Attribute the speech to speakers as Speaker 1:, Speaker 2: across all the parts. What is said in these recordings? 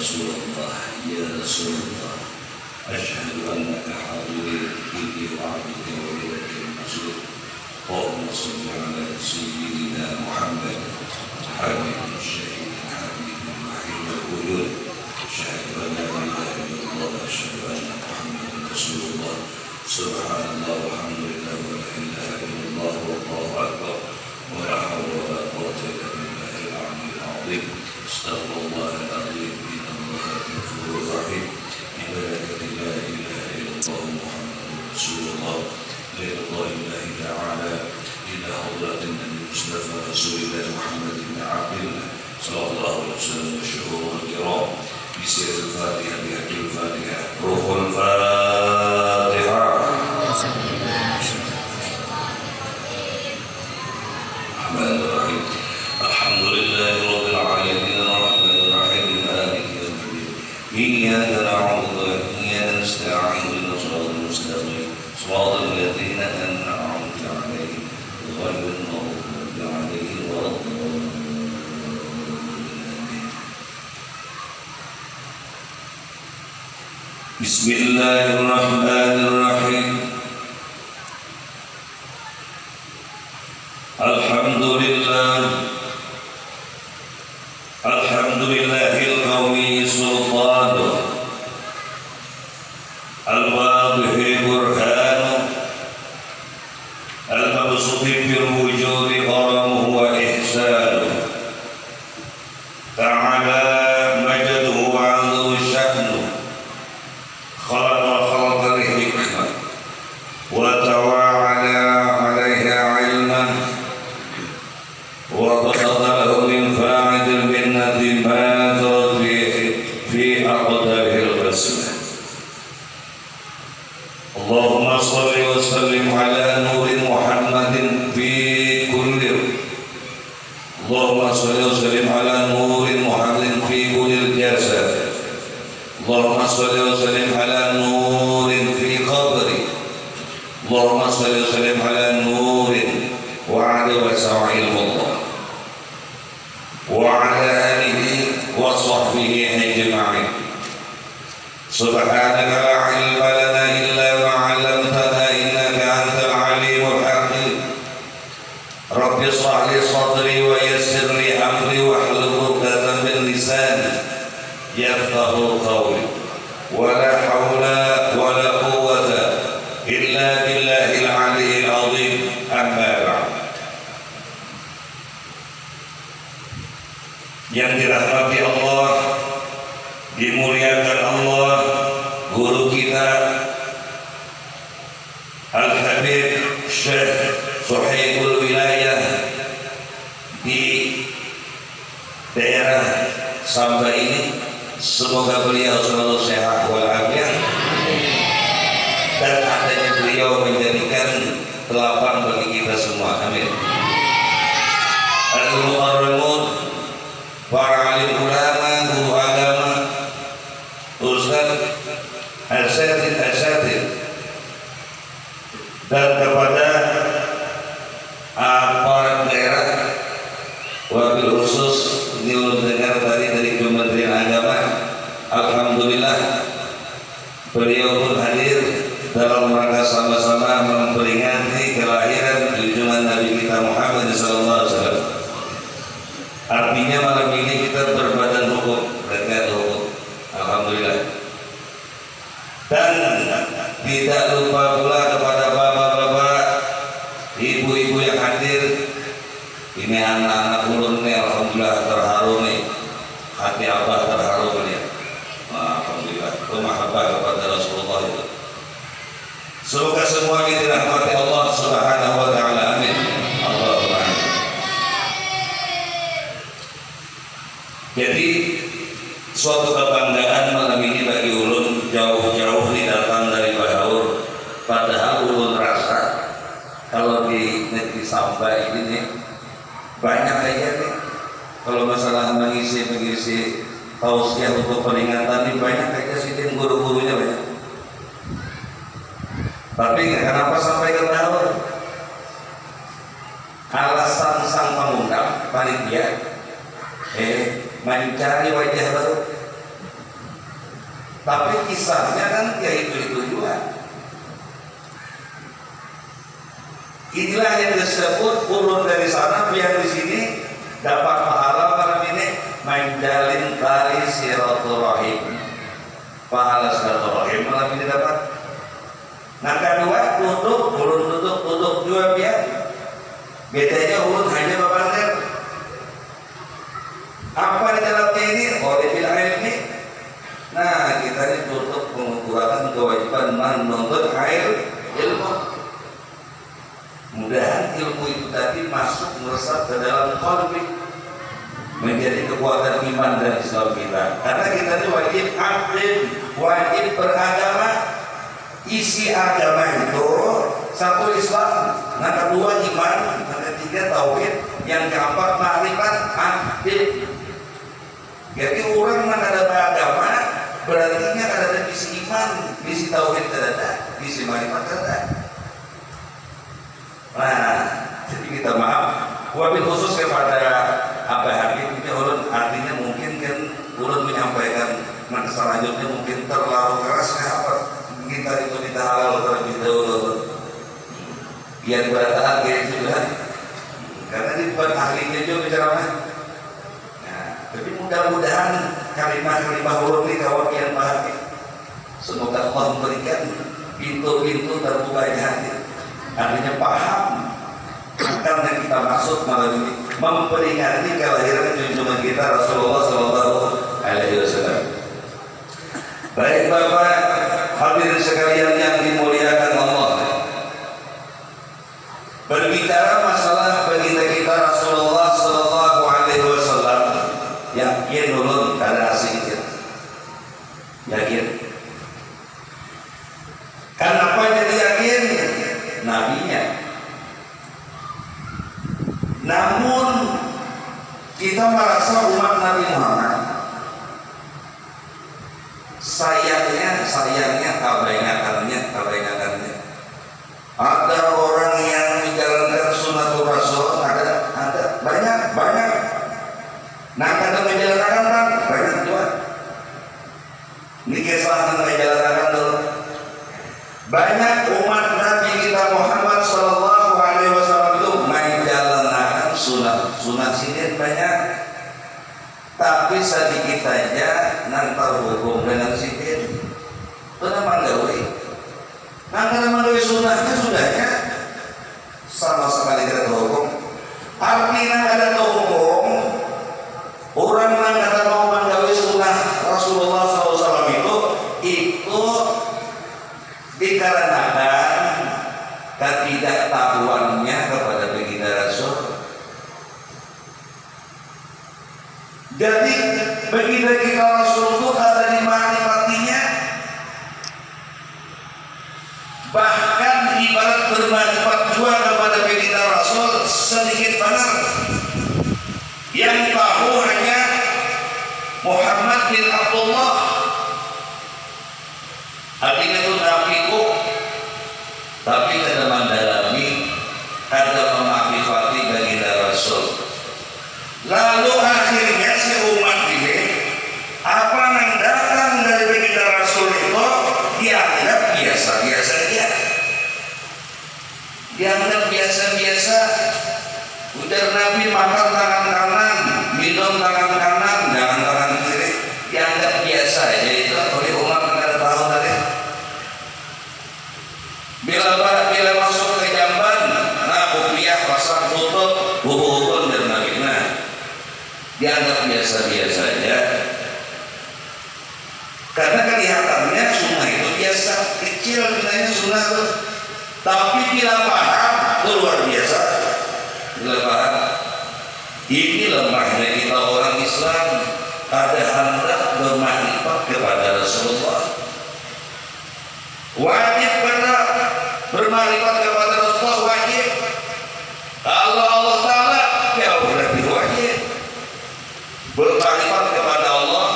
Speaker 1: رسول الله يا رسول الله أشهد أنك حبيب وعبدك وإليك المصير اللهم صل على سيدنا محمد حبيب الشهيد الحبيب الوحيد الوجود أشهد أن لا إله إلا الله أشهد أن محمدا رسول الله سبحان الله والحمد لله ولا إله إلا الله والله أكبر ولا حول ولا قوة إلا بالله العلي العظيم استغفر الله العظيم إن الله غفور رحيم ببركة لا إله إلا الله محمد رسول الله لرضا الله تعالى إلى حضرة النبي المصطفى رسول الله محمد بن عبد الله صلى الله عليه وسلم الشهور الكرام بسير الفاتحة بحق الفاتحة روح الفاتحة الرحمن الرحيم الحمد لله رب العالمين الرحمن الرحيم مالك يوم الدين إياك نعبد وإياك نستعين اهدنا الصراط المستقيم صراط الذين أنعمت عليهم غير المغضوب عليهم ولا الضالين بسم الله الرحمن الرحيم الحمد لله القوي سلطانه الواضح برهانه المبسوط في الوجود كرمه وإحسانه تعالى مجده وعظم شأنه خلق الخلق لحكمة وتوالى عليها علما وبسط له من فاعل المنة ما ترى في أقداره البسمة اللهم صل وسلم على نور محمد في كل اللهم صل وسلم على نور محمد في كل الجسد اللهم صل وسلم على نور في قبري اللهم صل وسلم على نور وعلى وسع الله وعلى آله وصحبه أجمعين سبحانك لا علم لنا إلا ما علمتنا إنك أنت العليم الحكيم رب اشرح لي صدري ويسر لي أمري واحلل عقدة من لساني يفقه قولي ولا حول ولا قوة إلا بالله العلي العظيم أما بعد. Yang dirahmati Allah, dimuliakan Allah, guru kita Al-Habib Syekh Suhaibul Wilayah di daerah Samba ini, semoga beliau selalu sehat walafiat dan adanya beliau menjadikan telapak bagi kita semua, amin. Al-Mukarramun, para alim ulama, guru agama, ustaz, asatid, dan kepada aparat daerah, wabil khusus ini dengar tadi dari Kementerian Agama. Alhamdulillah beliau pun hadir dalam rangka sama-sama memperingati kelahiran junjungan Nabi kita Muhammad SAW. Artinya malam ini kita berbadan hukum, terkait hukum. Alhamdulillah. Dan tidak lupa pula kepada bapak-bapak, ibu-ibu yang hadir. Ini anak-anak ulun nih, alhamdulillah terharu nih. Hati abah terharu nih. Alhamdulillah. Itu mahabbah kepada Rasulullah itu. Semoga semua kita dirahmati Allah Subhanahu wa taala. Amin. Allahumma amin. Jadi suatu kebanggaan malam ini bagi ulun, jauh-jauh datang dari Bahaur. Padahal ulun rasa kalau di negeri Samba ini nih banyak aja nih. Kalau masalah mengisi tausiah untuk peringatan ini banyak aja sih, guru-gurunya banyak. Tapi kenapa sampai ke Bahaur? Alasan sang pengundang panitia mencari wajah baru. Tapi kisahnya kan ya itu juga. Inilah yang disebut urun dari sana biar di sini dapat pahala malam ini menjalin tali silaturahim. Pahala silaturahim malam ini dapat. Nah kedua tutup dua biar. Bedanya urun hanya bapak. Apa di dalamnya ini? Oleh bilang ini. Nah kita ini tutup mengukurkan kewajiban menuntut air ilmu. Mudahan ilmu itu tadi masuk meresap ke dalam qalbi, menjadi kekuatan iman dan Islam kita. Karena kita ini wajib aktif, wajib beragama. Isi agama itu satu Islam, nah kedua iman, nah ketiga tauhid, yang keempat makrifat aktif. Jadi orang yang ada beragama berarti ada visi iman, visi tauhid ada, visi makrifat ada. Nah, jadi kita maaf, wabil khusus kepada Abah Habib ini ulun artinya mungkin kan ulun menyampaikan maka selanjutnya mungkin terlalu keras apa kita itu kita halal terlebih dahulu biar bertahan kayak juga karena ini bukan ahlinya juga bicara. Nah, tapi mudah-mudahan kalimah-kalimah ulun ini kawan yang bahagia. Semoga Allah memberikan pintu-pintu terbukanya hati. Artinya paham karena kita maksud malam ini memperingati kelahiran junjungan kita Rasulullah SAW. Baik Bapak hadirin sekalian yang dimuliakan Allah, berbicara masalah baginda kita Rasulullah SAW, yakin ulun kada asing yakin. Kenapa jadi yakin? Nabinya. Namun kita merasa umat Nabi Muhammad sayangnya kebanyakannya ada orang yang menjalankan sunnatul rasul, ada banyak. Nah kada menjalankan banyak juga. Ini kisah menjalankan dulu. Banyak umat Nabi kita Muhammad Sallallahu Alaihi Wasallam itu menjalankan sunat sini banyak, tapi sedikit saja nantar hukum dengan sidin. Benar manggawi. Nah karena manggawi sunatnya sudahnya sama-sama tidak hukum. Artinya ada hukum orang yang kata mau manggawi sunat Rasulullah SAW itu dikarenakan ketidaktahuannya kepada baginda Rasul. Jadi baginda kita Rasul itu ada di makrifatinya, bahkan ibarat bermakrifat juga kepada baginda Rasul sedikit banget. Yang tahu hanya Muhammad bin Abdullah. Artinya itu nabiku, tapi kada mendalami, kada memakrifati baginda Rasul. Lalu akhirnya si umat ini apa yang datang dari baginda Rasul itu dianggap biasa-biasa dia. Dianggap biasa-biasa. Ujar Nabi makan tangan kanan, minum tangan kanan, jangan tangan kiri. Dianggap biasa ya itu oleh umat yang kada tahu tadi. Bila masuk ke jamban, nah kupiah pasang tutup, hubung dan Nabi. Nah, dianggap biasa-biasa saja. Karena kelihatannya sunnah itu biasa, kecil bilangnya sunnah itu. Tapi bila paham, itu luar biasa. Bila paham, ini lemahnya kita orang Islam. Ada hendak bermakrifat kepada Rasulullah. Wajib benar bermakrifat kepada Rasulullah, wajib. Kalau Allah Ta'ala jauh lebih wajib. Bermakrifat kepada Allah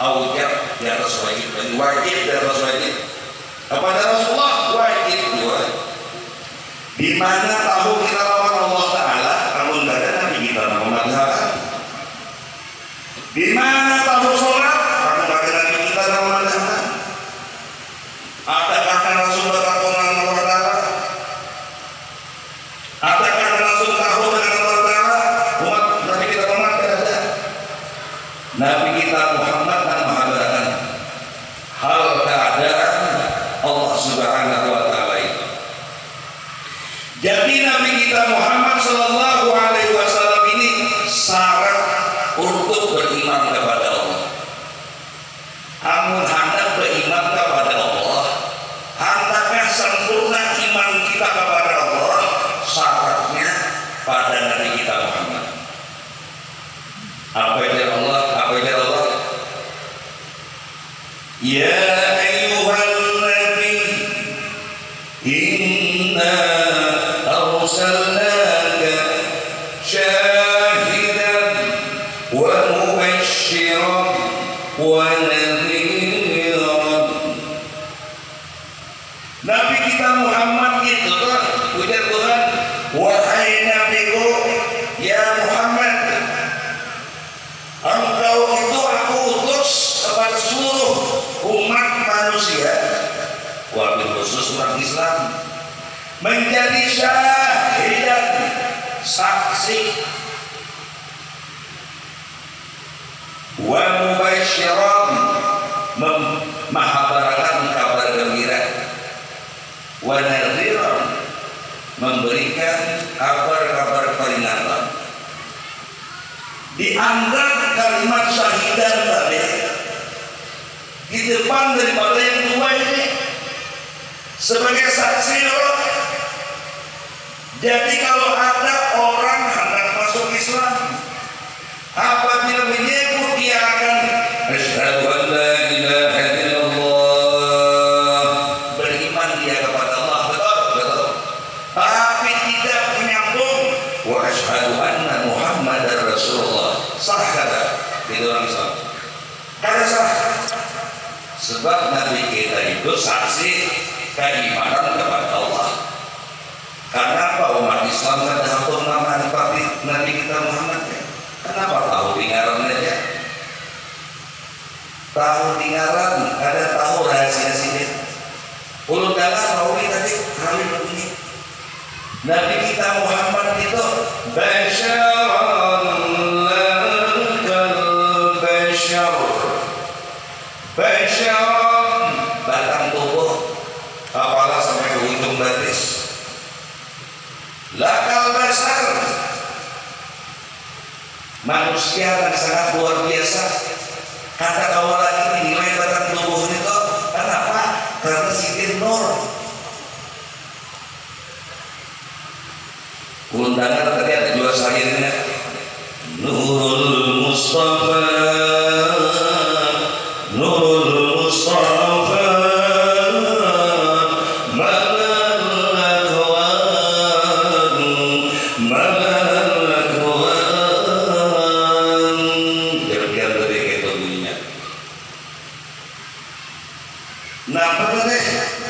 Speaker 1: aujab di atas wajib, wajib di atas wajib. Kepada Rasulullah wajib juga. Di mana tahu kita lawan Allah Ta'ala, kalau tidak ada Nabi kita nama mazhab. Di mana tahu sholat, kalau tidak ada Nabi kita nama mazhab. Ya ayyuhan nabi inna arsalnaka syahidan wa mubasysyiran wa nadhiran. Nabi kita Muhammad itu ujar Tuhan, wahai nabiku ya Muhammad, engkau itu aku utus kepada seluruh umat manusia, wabil khusus umat Islam, menjadi syahidan, saksi, wa mubasysyiran, menghabarkan kabar gembira, wa nadhiran, memberikan kabar-kabar peringatan. Dianggap kalimat syahidan tadi di depan daripada yang dua ini sebagai saksi loh. Jadi kalau ada orang hendak masuk Islam, apabila menyebut dia akan asyhadu an la ilaha illallah, beriman dia kepada Allah, betul. Tapi tidak menyambung wa asyhadu anna Muhammadar Rasulullah, sah kata itu orang Islam? Kada sah. Sebab Nabi kita itu saksi keimanan kepada Allah. Karena apa umat Islam kan hampir nama Nabi kita Muhammad ya? Kenapa tahu tinggalan aja? Tahu tinggalan, ada tahu rahasia sini. Ulun dalam tahu ini tadi kali begini. Nabi kita Muhammad itu basyaran lakal basyar, basyaran batang tubuh, kepala sampai ke ujung batis. Lakal basar, manusia yang sangat luar biasa. Kata kawal lagi nilai batang tubuh itu kenapa? Karena sitin nur. Undangan tadi ada dua syairnya. Nurul Mustafa, Nurul Mustafa,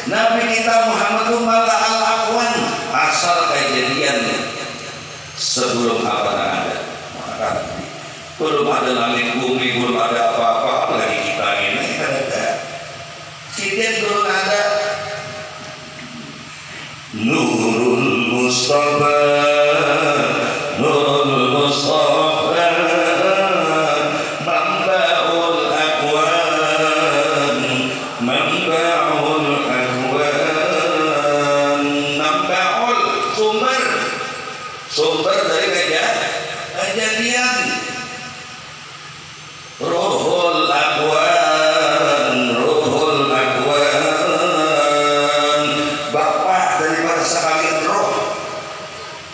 Speaker 1: Nabi kita Muhammad malah al-aqwan, asal kejadiannya sebelum apa yang ada. Maka belum ada langit bumi, belum ada apa-apa, apalagi kita ini kan ada. Kejadian belum ada. Nurul Mustafa, Nurul Mustafa, Mambaul Aqwan, Mambaul Aqwan, Mambaul sumber dari kejadian. Ruhul Aqwan, Ruhul Aqwan, bapak daripada sekalian roh.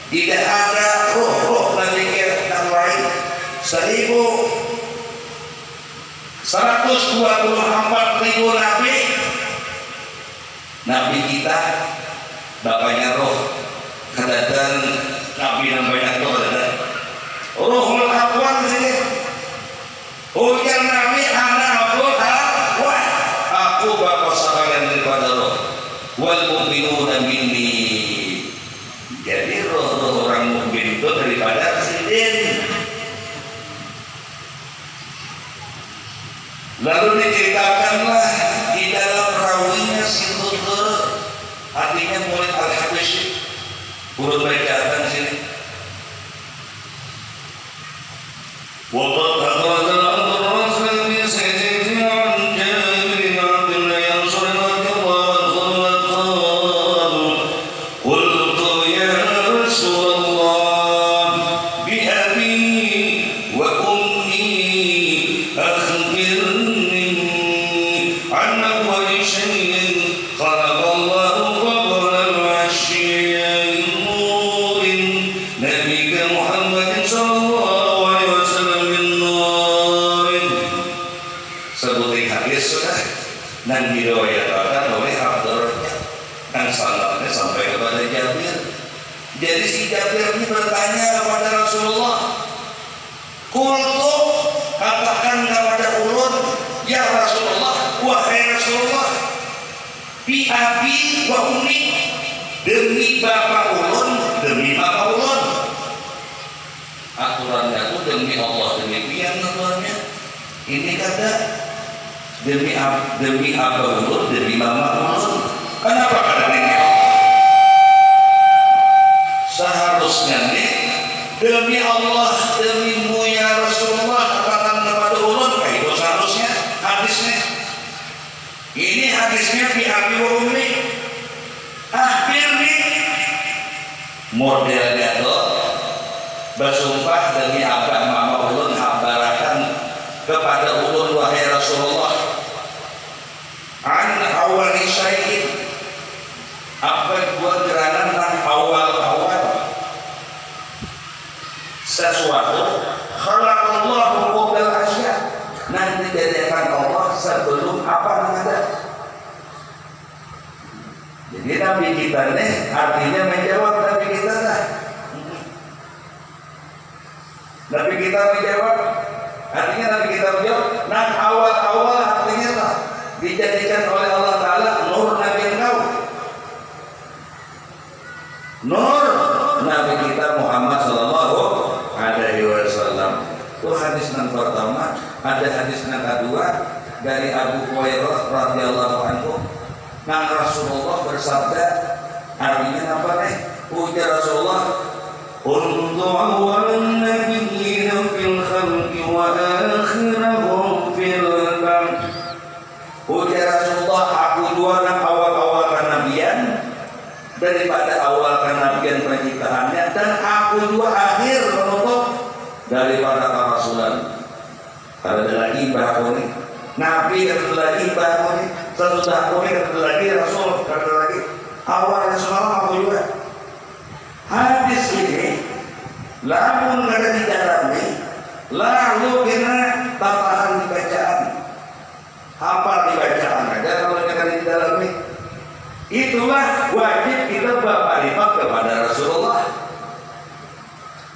Speaker 1: Tidak ada roh lagi yang lain. 1.124.000 nabi. Nabi kita bapaknya roh. Kadang nabi namanya itu ada Ruhul Aqwan di sini. Ujian nabi anak Abdul Aqwan. Aku bapak sekalian daripada roh. Wal mu'minuna minni. Jadi roh orang mukmin itu daripada sidin. Lalu diceritakanlah di dalam rawinya si Khudr, artinya murid al-Habasyi. Urut bacaan sini. Waqad akhraja al-Rasul bi sayyidina an Jabir bin Abdullah Yansur radhiyallahu qultu ya Rasulullah bi abi wa ummi akhbirni an awwal shay'in khalaqa Allahu qabla al-'ashyi Nabi Muhammad sallallahu alaihi wasallam min nur. Sebutin hadis sudah. dan diriwayatkan oleh Abdurrahman dan sanadnya sampai kepada Jabir. Jadi si Jabir ini bertanya kepada Rasulullah, "Qultu, katakan kepada ulun, ya Rasulullah, wahai Rasulullah, bi abi wa ummi, demi bapak ulun, demi bapak ulun." Aturannya itu demi Allah demikian aturannya. Ini kata demi abah ulun, demi mama ulun. Kenapa kata demi Allah? Seharusnya nih demi Allah, demimu ya Rasulullah, katakan kepada ulun, kayak itu seharusnya hadisnya. Ini hadisnya fi abi wa ummi. Akhir nih modelnya tuh bersumpah demi abah mama ulun, habarakan kepada ulun wahai Rasulullah, an awali syai'in, apa buat gerakan tentang awal-awal sesuatu khalaqallahu qabla asya, nanti dijadikan Allah sebelum apa yang ada. Jadi Nabi kita nih artinya menjawab Nabi kita lah. Nabi kita menjawab, artinya Nabi kita menjawab, nah awal-awal artinya lah dijadikan oleh Allah Ta'ala nur Nabi engkau, nur Nabi kita Muhammad Sallallahu Alaihi Wasallam. Itu hadis yang pertama. Ada hadis yang kedua dari Abu Hurairah radhiyallahu anhu. Nah Rasulullah bersabda, artinya apa nih? Ujar Rasulullah, "Kuntu awwalan nabiyyin fil khalqi wa akhirahum fil ba'th." Ujar Rasulullah, aku dua awal-awal kenabian daripada awal kenabian penciptaannya, dan aku dua akhir penutup daripada kerasulan. Ada lagi bahwa ini Nabi, ada lagi bahwa ini sesudah aku ini, ada lagi Rasul, ada lagi awal Rasulullah, aku juga. Hadis ini lamun ada di dalamnya, lalu kena tambahan di bacaan, hafal di bacaan aja kalau ada di dalamnya. Itulah wajib kita bermakrifat kepada Rasulullah.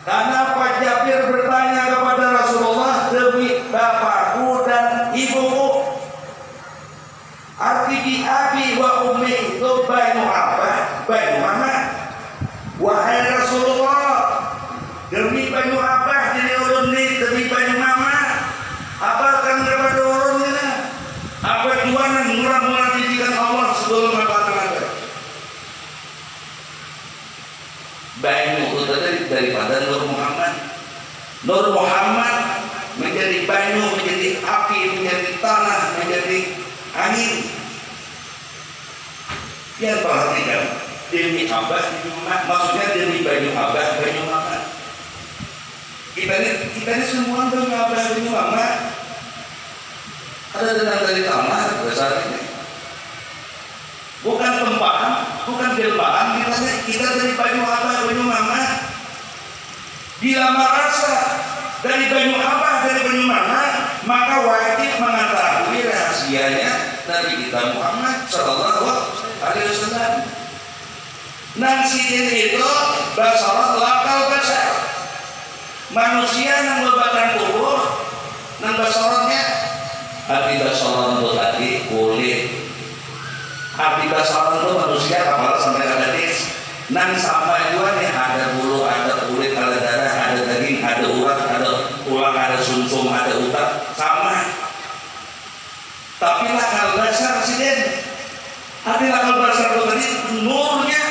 Speaker 1: Karena Pak Jabir bertanya kepada Rasulullah, demi bapakku dan ibuku. Arti di abi wa ummi itu bainu apa? Bainu mana? Wahai Rasulullah, demi bainu apa? Jadi ulun nih, demi bainu mama. Apa akan kepada ulun ini? Apa tuan murah-murah didikan Allah sebelum apa ada? Bainu itu daripada Nur Muhammad. Nur Muhammad menjadi bainu, menjadi api, menjadi tanah, menjadi angin. Yang perhatikan demi abah, demi mama, maksudnya demi bainu abah, bainu mama. Kita ini semua demi abah, demi mama. Ada datang dari tanah besar ini. Bukan tempahan, bukan jelmaan, kita dari bainu abah, bainu mama. Bila merasa dari bainu abah, dari bainu mama, maka wajib mengetahui rahasianya Nabi kita Muhammad Sallallahu Alaihi Wasallam. Nang sidin itu basarat lakal basar, manusia yang membatalkan tubuh, nang basaratnya arti basaran itu tadi kulit. Arti basaran itu manusia kapal sampai ada tis. Nang sampai juga nih ada bulu, ada kulit, ada darah, ada daging, ada urat, ada tulang, ada sumsum, ada utak, sama. Tapi lakal basar presiden, arti lakal basar itu tadi nurnya.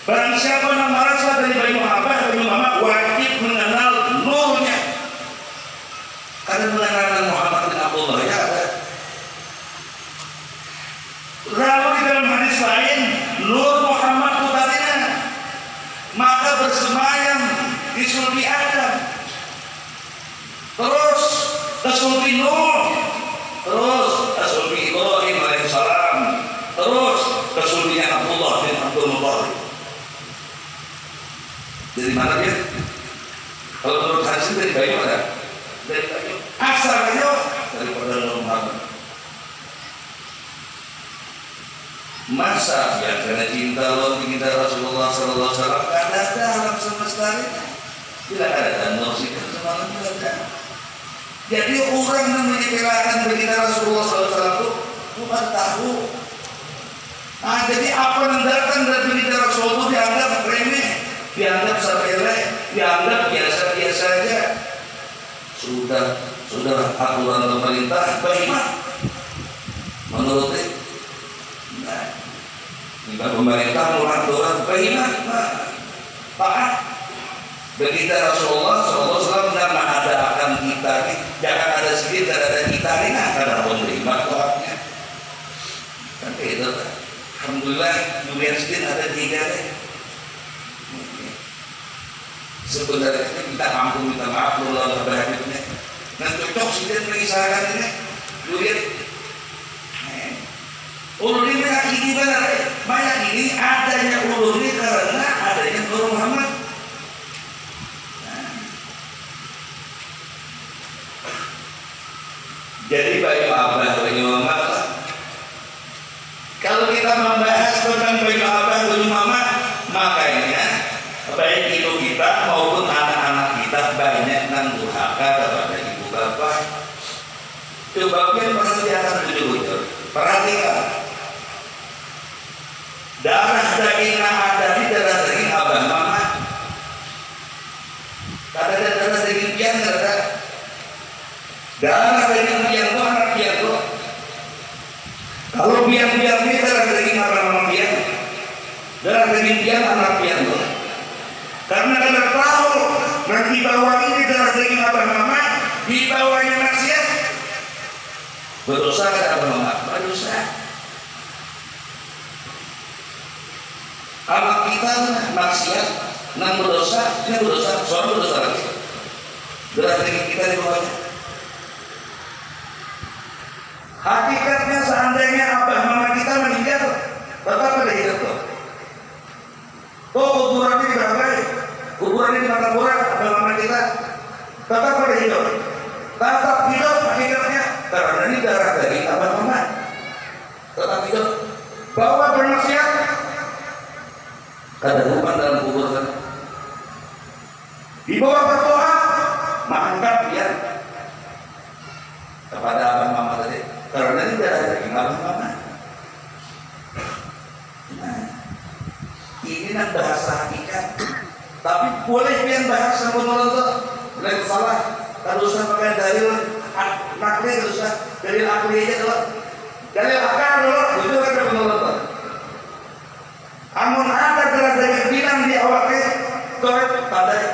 Speaker 1: Barang siapa yang merasa dari bayu abah, bayu mama, wajib mengenal nurnya. Karena mengenal Muhammad bin Abdullah ya ada. Lalu di dalam hadis lain, Nur Muhammad putarinya, maka bersemayam di sulbi Adam, terus ke sulbi Nuh, terus ke sulbi Ibrahim alaihissalam, terus ke sulbinya Abdullah bin Abdul Muttalib. Dari mana dia? Kalau menurut hadis dari bayu ada, dari bayu asal bayu daripada Nur Muhammad. Masa yang karena cinta Allah cinta Rasulullah Sallallahu Alaihi Wasallam tidak ada alam semesta ini. Tidak ada musik semalam tidak ada. Jadi orang yang menyepelekan baginda Rasulullah Sallallahu Alaihi Wasallam itu bukan tahu. Nah, jadi apa yang datang dari baginda Rasulullah itu dianggap remeh, dianggap sepele, dianggap biasa-biasa saja. Sudah aturan pemerintah bagaimana? Menurut jika pemerintah mengatur bagaimana? Taat. Begitu Rasulullah SAW karena ada akan kita ini, jangan ada sedikit ada kita ini, nah karena menerima taatnya. Kan itu. Alhamdulillah dunia sedikit ada tiga deh. Sebenarnya kita ampun minta maaf Allah berhadapnya. Dan cocok sedikit mengisahkan ini, duit. Ulun ini meyakini benar, meyakini adanya ulun ini karena adanya Nur Muhammad. Jadi bagi abah, bagi mama, kalau kita membahas tentang bagi abah, bagi mama, makanya baik ibu kita maupun anak-anak kita banyak yang durhaka kepada ibu bapak. Sebabnya perhatian jujur, perhatikan. Darah daging yang ada di darah daging abah mama. Kata darah daging pian ada. Darah daging pian itu anak pian itu. Kalau pian ini darah daging abah mama pian. Darah daging pian anak pian itu. Karena kita tahu nanti bawah ini darah daging abah mama, di bawahnya maksiat. Berdosa kata abah mama, berdosa. Anak kita maksiat, nang berdosa, ini berdosa, soal berdosa lagi. Darah daging kita di bawahnya. Hakikatnya seandainya abah mama kita meninggal, tetap ada hidup tuh. Kuburannya di Bangkai, kuburannya di Matapura, abah mama kita tetap ada hidup. Tetap hidup hakikatnya karena ini darah daging abah mama. Tetap hidup. Bahwa bermaksiat ada hukuman dalam kubur kan. Di bawah berdoa mantap ya kepada abah mama tadi karena ini darah daging abah mama. Nah, ini kan bahasa hakikat. Tapi boleh pian bahasa menurut lain salah. Kalau usah pakai dalil nakli, kalau usah dalil akli aja dulu. Dalil akal dulu, itu kan menurut. Amun ada darah daging bilang di awalnya, tuh tadai.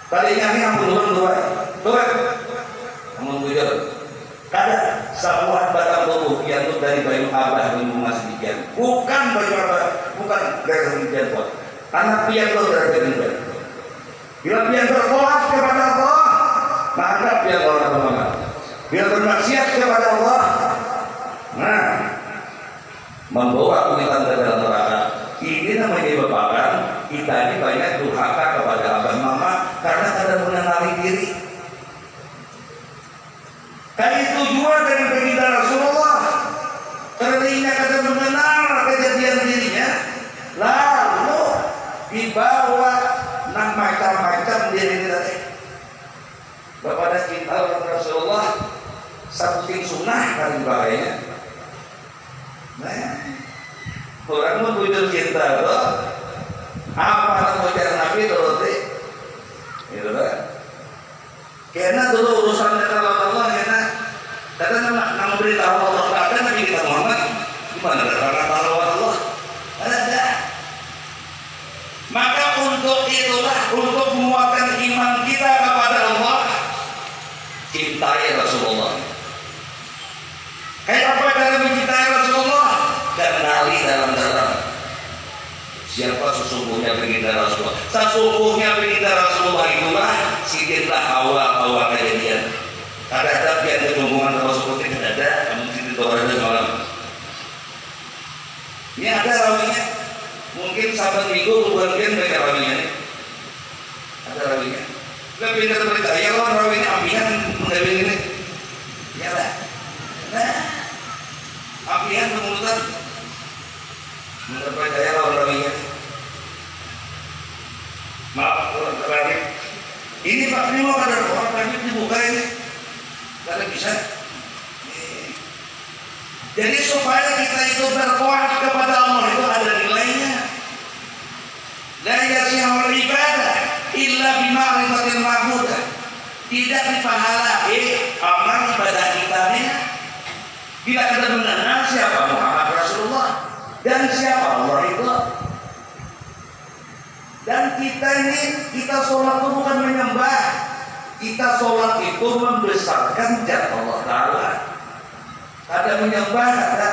Speaker 1: Tadinya ini amun dua, tuh amun bujur. Kada sabuat batang tubuh yang tuh dari bayu abah minum masih dikian. Bukan bayu abah, bukan dari demikian buat. Anak pian tuh dari demikian. Bila pian bertoat kepada Allah, maka pian orang bernama. Bila bermaksiat kepada Allah, nah membawa kita ke dalam neraka. Ini namanya menyebabkan kita ini banyak durhaka kepada abah mama karena kada mengenali diri. Kayak itu juga dari baginda Rasulullah. Karena kada mengenal kejadian dirinya, lalu dibawa nang macam-macam diri tadi. Kepada kita Rasulullah satu ting sunnah paling bahayanya. Nah, orang mau bujur cinta tuh apa yang bujur Nabi tuh itu kan karena dulu urusan dengan Allah karena nama beritahu Allah ada Nabi kita Muhammad gimana karena tahu Allah ada. Maka untuk itulah untuk menguatkan iman kita kepada Allah cintai Rasulullah. Kayak apa dalam mencintai Rasulullah? Kenali dalam siapa sesungguhnya baginda Rasulullah. Sesungguhnya baginda Rasulullah itulah sidinlah awal kejadian. Ada yang kejunggungan Rasulullah tidak ada, namun sidin orang ada malam. Ini ada rawinya. Mungkin sahabat minggu kemudian baca rawinya. Ada rawinya. Lebih dari berita, ya Allah rawinya ambihan mengambil ini. Ya lah. Nah, ambihan kemudian ini mau pada orang tadi dibuka ini, karena bisa. Jadi supaya kita itu berpuas kepada Allah itu ada nilainya. La yasihul ibadah illa bima'rifatil ma'budah. Tidak dipahalai amal ibadah kita ini bila kita mengenal siapa Muhammad Rasulullah dan siapa Allah itu. Dan kita sholat itu bukan menyembah, kita sholat itu membesarkan zat Allah Ta'ala. Ada menyembah, ada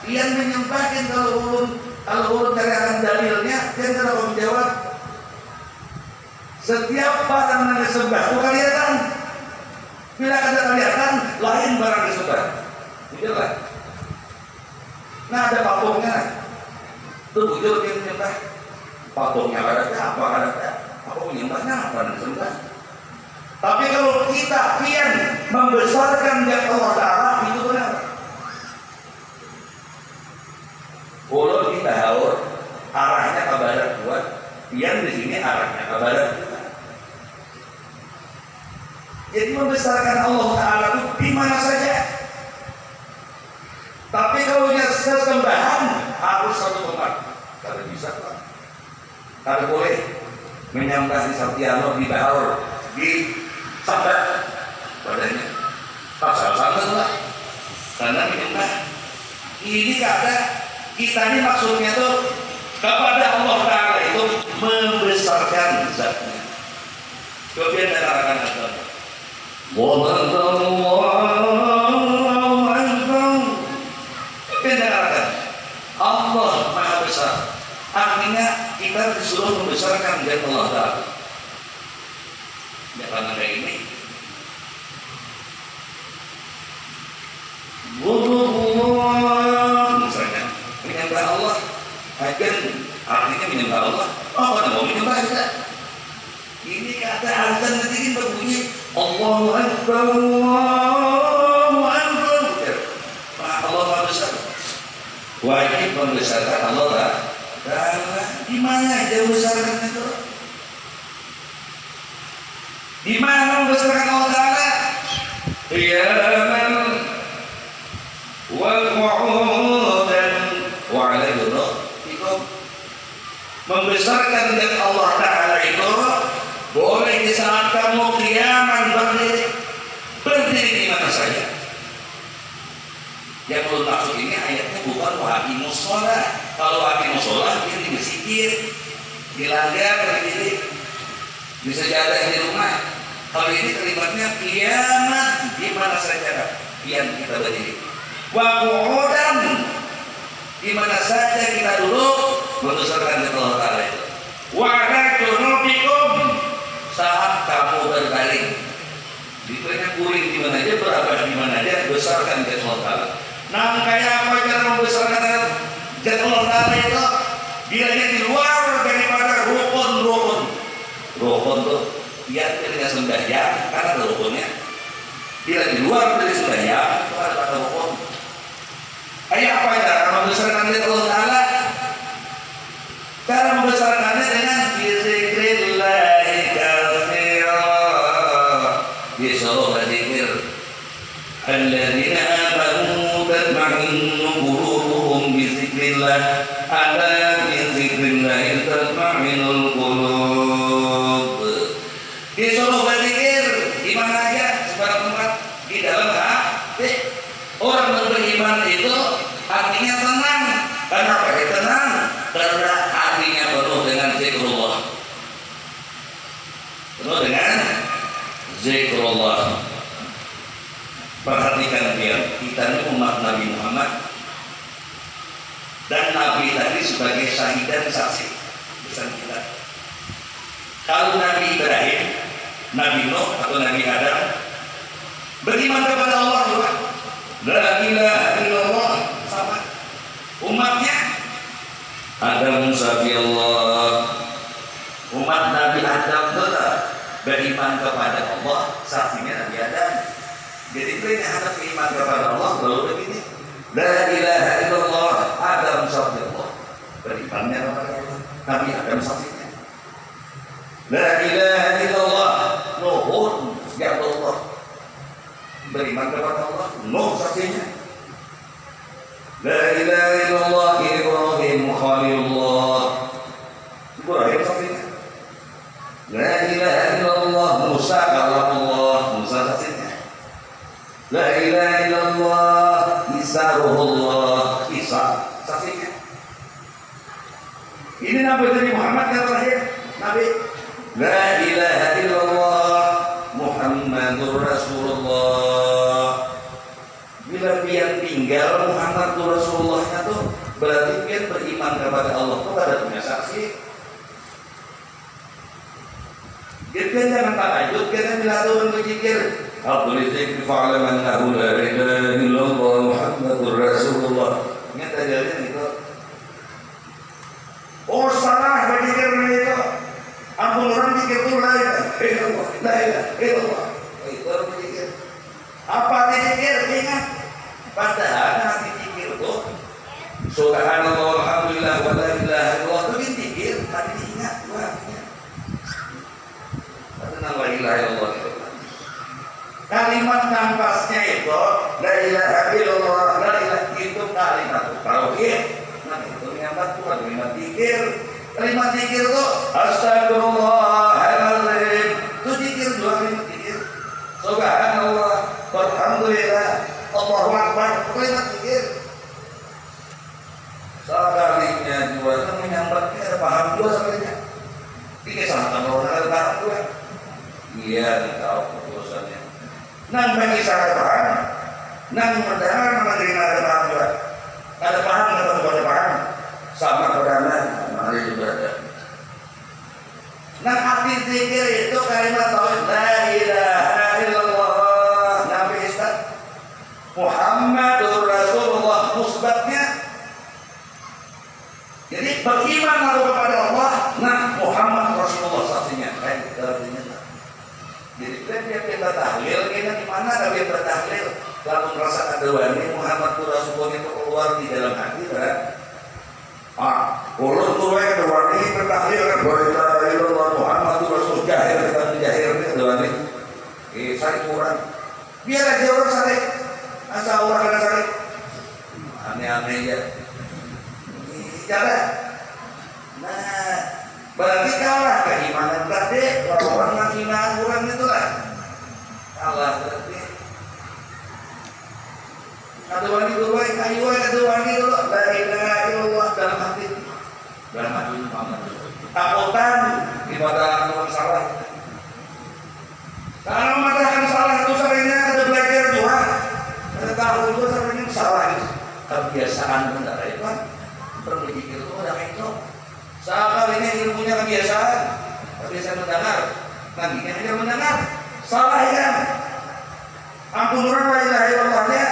Speaker 1: yang menyembahkan. Kalau ulun carikan dalilnya, dia tidak menjawab. Setiap barang yang disembah itu kelihatan. Bila ada kelihatan, lain barang disembah. Itulah. Nah, ada patungnya. Itu bujur dia menyembah. Patungnya ada apa? Apa menyembahnya? Apa disembah? Tapi kalau kita kian membesarkan zat Allah Ta'ala, itu benar. Ulun kita haur arahnya ke barat kuat, yang di sini arahnya ke barat kuat. Jadi membesarkan Allah Ta'ala itu di mana saja. Tapi kalau dia sesembahan harus satu tempat. Kalau bisa Pak. Kalau boleh menyembah di Sabtiano, di Bahor, di Sabda padanya. Pasal-pasal lah. Karena menyembah ini kada. Kita ini maksudnya tuh kepada Allah Ta'ala itu membesarkan zatnya. Kemudian dikatakan Allah Allah Maha Besar. Artinya kita disuruh membesarkan zat Allah Ta'ala. Jangan kayak ini. Misalnya menyembah Allah, akan artinya menyembah Allah. Oh, kalau mau menyembah kita. Ini kata azan nanti ini berbunyi Allahu Akbar, Allahu Akbar. Allah Maha Besar. Wajib membesarkan Allah Ta'ala. Di mana dia besarkan itu? Di mana membesarkan Allah Ta'ala? Qiyaman wal qu'udan wa 'ala junubihim. Membesarkan zat Allah Ta'ala itu boleh di saat kamu qiyaman berdiri di mana saja. Yang belum maksud ini ayatnya bukan waqimus shalah. Kalau waqimus shalah dia di masjid, di langgar, di sejadah di rumah. Kalau ini kalimatnya kiamat di mana saja yang kita berdiri. Wa qu'udan di mana saja kita duduk membesarkan Allah Ta'ala itu. Wa 'ala junubikum saat kamu berbaring. Ditanya guling di mana aja, berapa di mana aja, besarkan Allah Ta'ala. Nah, kayak apa cara membesarkan zat Allah Ta'ala itu? Bila dia di luar daripada rukun tuh dia ketika sembahyang karena ada rukunnya. Bila di luar dari sembahyang itu ada rukun. Kayak apa cara membesarkan zat Allah Ta'ala? Cara membesarkannya dengan dzikrillah katsira. Disuruh berzikir. Alladzina amanu tatma'innu qulubuhum bi dzikrillah. Ala bi dzikrillah tatma'innul qulub. Disuruh berzikir di mana aja, sebarang tempat, di dalam hati. Orang beriman itu hatinya tenang. Kenapa dia tenang? Karena hatinya penuh dengan zikrullah. Penuh dengan zikrullah. Perhatikan dia, kita ini umat Nabi Muhammad dan Nabi tadi sebagai syahid dan saksi bersama kita. Kalau Nabi Ibrahim, Nabi Nuh atau Nabi Adam beriman kepada Allah juga, la ilaha illallah, sama umatnya Adam sabi Allah. Umat Nabi Adam tetap beriman kepada Allah, saksinya Nabi Adam. Jadi itu yang harus beriman kepada Allah. Lalu begini, la ilaha illallah, Adam sabi Allah, berimannya kepada Allah, Nabi Adam saksinya. La ilaha illallah, Nuh mohon ya Allah beriman kepada Allah, nuh saksinya. La ilaha illallah Ibrahim Khalilullah, Ibrahim saksinya. La ilaha illallah Musa kalamullah, Musa saksinya. La ilaha illallah Isa ruhullah, Isa saksinya. Ini Nabi dari Muhammad yang terakhir, Nabi. La ilaha illallah Muhammadur Rasulullah. Bila dia tinggal Muhammadur Rasulullahnya tuh berarti dia beriman kepada Allah tuh ada punya saksi. Kita jangan takajud, kita bila turun berzikir. Abdul zikri fa'alam annahu la ilaha illallah Muhammadur Rasulullah. Ingat aja itu. Oh salah berzikir itu. Ampun orang zikir itu la ilaha illallah, la ilaha illallah. Itu orang berzikir. Apa zikir? Ingat. Padahal hati zikir itu subhanallah alhamdulillah wa la ilaha illallah itu zikir, tapi diingat doanya. Karena la ilaha illallah. Kalimat nafasnya itu la ilaha illallah, la ilaha itu kalimat tauhid. Nah itu nyambat bukan kalimat zikir. Kalimat zikir itu astagfirullahaladzim. Itu zikir, dua kalimat zikir. Subhanallah, alhamdulillah, Allahu akbar, kalimat zikir. Sekalinya dua itu menyambatnya ada paham dua sekalinya. Tiga sama orang ada paham dua. Iya, tahu urusannya. Nang bagi saya paham, nang mendengar menerima ada paham juga. Ada paham atau tidak paham, sama berdana, mari juga ada. Nang arti zikir itu kalimat tauhid la ilaha illallah, Nabi Isbat Muhammadur Rasulullah musbatnya. Jadi beriman kepada Allah, nah Muhammad Rasulullah saksinya. Artinya. Jadi kita tahlil, kita di mana kalau kita tahlil, kalau merasa ada wani Muhammad Rasulullah itu keluar di dalam hati, kan? Kalau tuh ada wani bertahlil kan, Allah Muhammad Rasul jahir, kita jahir ada wani. Saya kurang. Biar aja orang sari, asal orang ada sari. Aneh-aneh ya. Jangan. Nah. Berarti kalah keimanan tadi. Kalau orang menghina orang itulah kalah berarti. Ada wani dulu, kayu ada wani dulu. La ilaha illallah dalam hati Muhammad. Takutan ibadah orang salah. Kalau mengatakan salah itu seringnya ada belajar juga. Ada tahu itu seringnya salah. Kebiasaan benar itu kan. Berpikir itu ada itu. Sekarang ini ilmunya kebiasaan mendengar, nantinya hanya mendengar, salah ya. Ampun orang la ilaha illallahnya,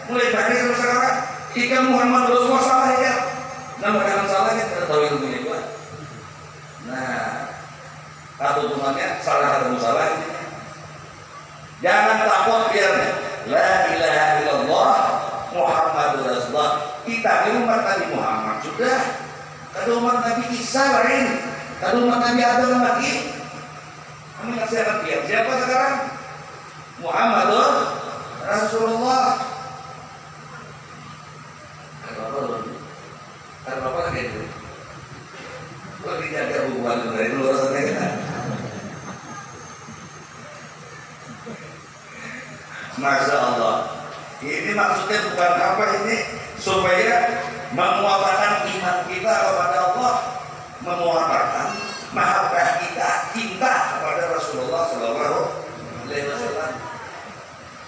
Speaker 1: mulai dari sekarang, jika Muhammad Rasulullah salah ya, nama dengan salah kita tahu ilmunya juga. Nah, satu tumannya salah atau salah ini. Jangan takut biarnya, la ilaha illallah Muhammadur Rasulullah. Kita di umat Nabi Muhammad sudah. Ada umat Nabi Isa lain, ada umat Nabi Adam lagi. Kami kasih anak dia. Siapa sekarang? Muhammadur Rasulullah. Ada apa lagi itu? Kalau dijaga hubungan dari luar sana kan? Masya Allah. Ini maksudnya bukan apa ini, supaya menguatkan iman kita kepada Allah, menguatkan mahabbah kita, cinta kepada Rasulullah Sallallahu Alaihi Wasallam.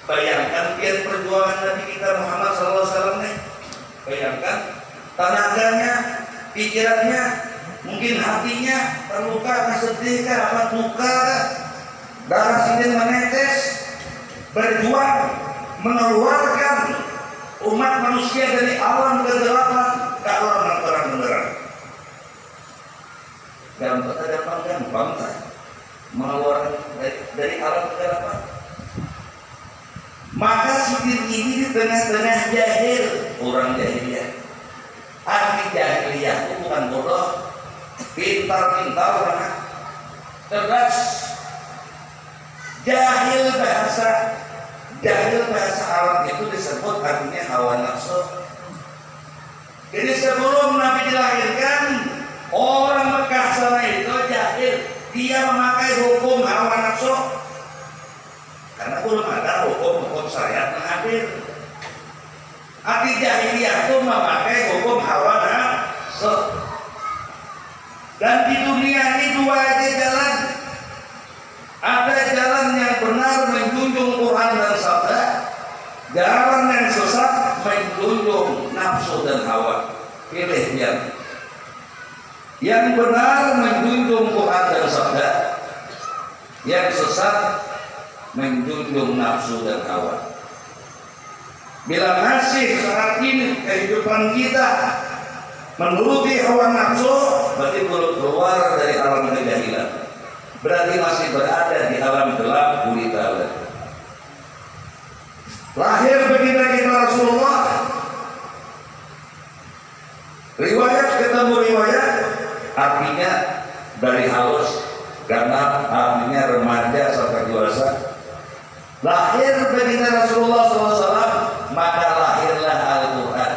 Speaker 1: Bayangkan biar perjuangan Nabi kita Muhammad Sallallahu Alaihi Wasallam nih. Bayangkan tenaganya, pikirannya, mungkin hatinya terluka, sedih, apa duka, darah sinding menetes, berjuang mengeluarkan umat manusia dari alam kegelapan ke alam terang benderang. Gampang kan? Mengeluarkan dari alam kegelapan. Maka sidir ini di tengah-tengah jahil, orang jahiliyah. Arti jahiliyah itu bukan bodoh, pintar-pintar orang cerdas. Jahil bahasa Arab itu disebut artinya hawa nafsu. Jadi sebelum Nabi dilahirkan, orang Mekah sana itu jahil, dia memakai hukum hawa nafsu karena belum ada hukum syariat mengadir. Arti jahiliyah itu memakai hukum hawa nafsu. Dan di dunia ini dua aja jalan. Ada jalan yang benar menjunjung Quran dan sabda, jalan yang sesat menjunjung nafsu dan hawa. Pilih yang benar menjunjung Quran dan sabda, yang sesat menjunjung nafsu dan hawa. Bila masih saat ini kehidupan kita menuruti hawa nafsu, berarti belum keluar dari alam kejahilan. Berarti masih berada di alam gelap gulita. Lahir baginda kita Rasulullah, riwayat ketemu riwayat, artinya dari halus, ganap, artinya remaja sampai dewasa. Lahir baginda Rasulullah SAW, maka lahirlah Al-Quran,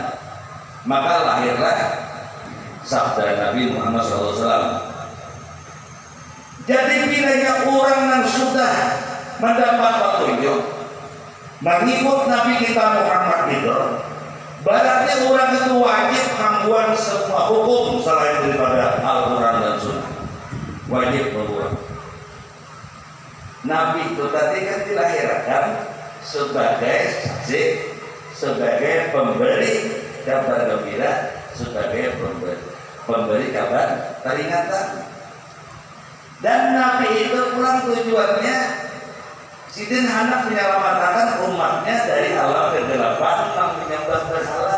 Speaker 1: maka lahirlah sabda Nabi Muhammad SAW. Jadi bilanya orang yang sudah mendapat petunjuk mengikut Nabi kita Muhammad itu, berarti orang itu wajib membuat semua hukum selain daripada Al-Quran dan Sunnah. Wajib membuat. Nabi itu tadi kan dilahirkan sebagai saksi, sebagai pemberi kabar gembira, sebagai pemberi kabar peringatan. Dan Nabi itu pulang tujuannya sidin hendak menyelamatkan umatnya dari alam kegelapan yang menyembah berhala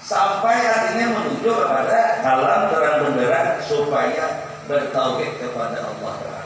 Speaker 1: sampai artinya menuju kepada alam terang benderang supaya bertauhid kepada Allah.